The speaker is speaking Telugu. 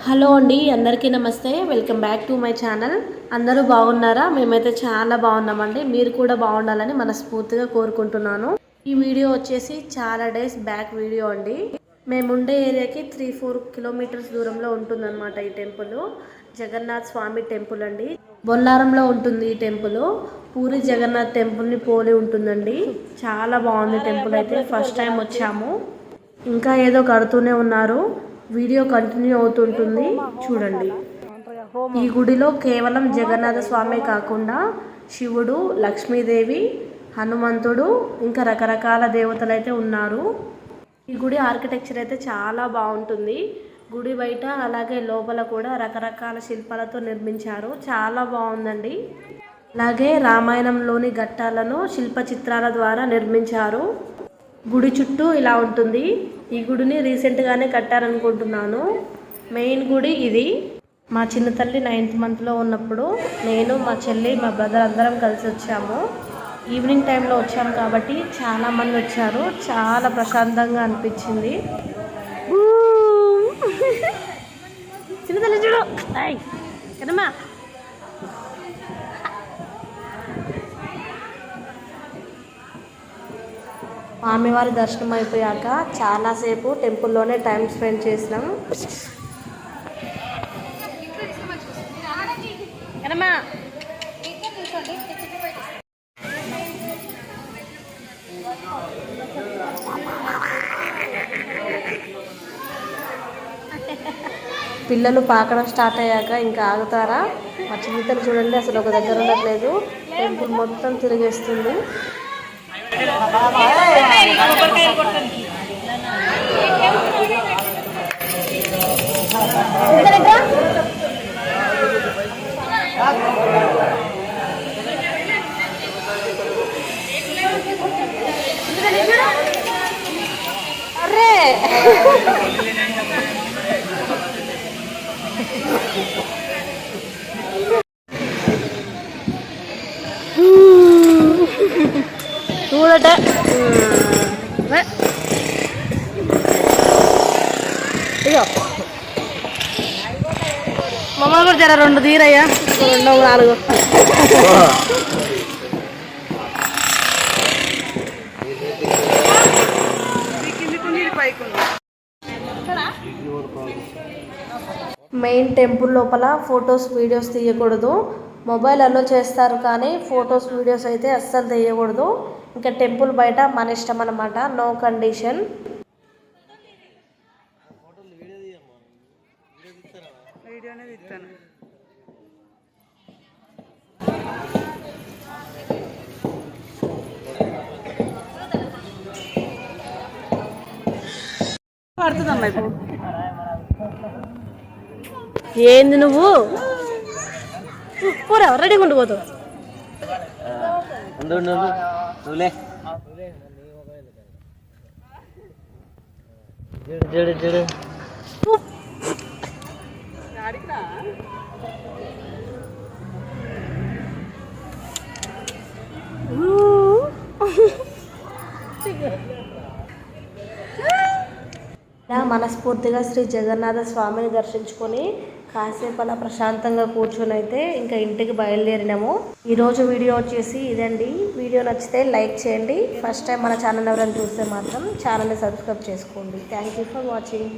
హలో అండి, అందరికీ నమస్తే. Welcome back to my channel. అందరూ బాగున్నారా? మేమైతే చాలా బాగున్నామండి. మీరు కూడా బాగుండాలని మనస్ఫూర్తిగా కోరుకుంటున్నాను. ఈ వీడియో వచ్చేసి చాలా డేస్ బ్యాక్ వీడియో అండి. మేముండే ఏరియాకి 3-4 కిలోమీటర్స్ దూరంలో ఉంటుందన్నమాట ఈ టెంపుల్. జగన్నాథ్ స్వామి టెంపుల్ అండి. బొల్లారంలో ఉంటుంది ఈ టెంపుల్. పూరి జగన్నాథ్ టెంపుల్ని పోలి ఉంటుందండి. చాలా బాగుంది టెంపుల్ అయితే. ఫస్ట్ టైం వచ్చాము. ఇంకా ఏదో కడుతూనే ఉన్నారు. వీడియో కంటిన్యూ అవుతుంటుంది, చూడండి. ఈ గుడిలో కేవలం జగన్నాథ స్వామి కాకుండా శివుడు, లక్ష్మీదేవి, హనుమంతుడు ఇంకా రకరకాల దేవతలు అయితే ఉన్నారు. ఈ గుడి ఆర్కిటెక్చర్ అయితే చాలా బాగుంటుంది. గుడి బయట అలాగే లోపల కూడా రకరకాల శిల్పాలతో నిర్మించారు. చాలా బాగుందండి. అలాగే రామాయణంలోని ఘట్టాలను శిల్ప చిత్రాల ద్వారా నిర్మించారు. గుడి చుట్టూ ఇలా ఉంటుంది. ఈ గుడిని రీసెంట్గానే కట్టారనుకుంటున్నాను. మెయిన్ గుడి ఇది. మా చిన్న తల్లి 9th మంత్లో ఉన్నప్పుడు నేను, మా చెల్లి, మా బ్రదర్ అందరం కలిసి వచ్చాము. ఈవినింగ్ టైంలో వచ్చాము కాబట్టి చాలామంది వచ్చారు. చాలా ప్రశాంతంగా అనిపించింది. చిన్న తల్లి చూడు కదమ్మా. స్వామివారి దర్శనం అయిపోయాక చాలాసేపు టెంపుల్లోనే టైం స్పెండ్ చేసినాం. పిల్లలు పాకడం స్టార్ట్ అయ్యాక ఇంకా ఆగుతారా? మా చిన్నతలు చూడండి, అసలు ఒక దగ్గర ఉండట్లేదు. టెంపుల్ మొత్తం తిరిగేస్తుంది. అరే చూడట ఇగో మమ్మల్ని కూడా జర 2 తీరయ్యా, 2 4. మెయిన్ టెంపుల్ లోపల ఫొటోస్ వీడియోస్ తీయకూడదు. మొబైల్ అలో చేస్తారు కానీ ఫొటోస్ వీడియోస్ అయితే అస్సలు తీయకూడదు. ఇంకా టెంపుల్ బయట మన ఇష్టం అన్నమాట, నో కండిషన్. పడుతుందమ్మా ఇప్పుడు. ఏంది నువ్వు పోరా, రెడీగా ఉండిపోతావు. మనస్ఫూర్తిగా శ్రీ జగన్నాథ స్వామిని దర్శించుకొని కాసేపు అలా ప్రశాంతంగా కూర్చొని అయితే ఇంకా ఇంటికి బయలుదేరినాము. ఈరోజు వీడియో వచ్చేసి ఇదండి. వీడియో నచ్చితే లైక్ చేయండి. ఫస్ట్ టైం మన ఛానల్ ఎవరైనా చూస్తే మాత్రం ఛానల్ని సబ్స్క్రైబ్ చేసుకోండి. Thank you for watching.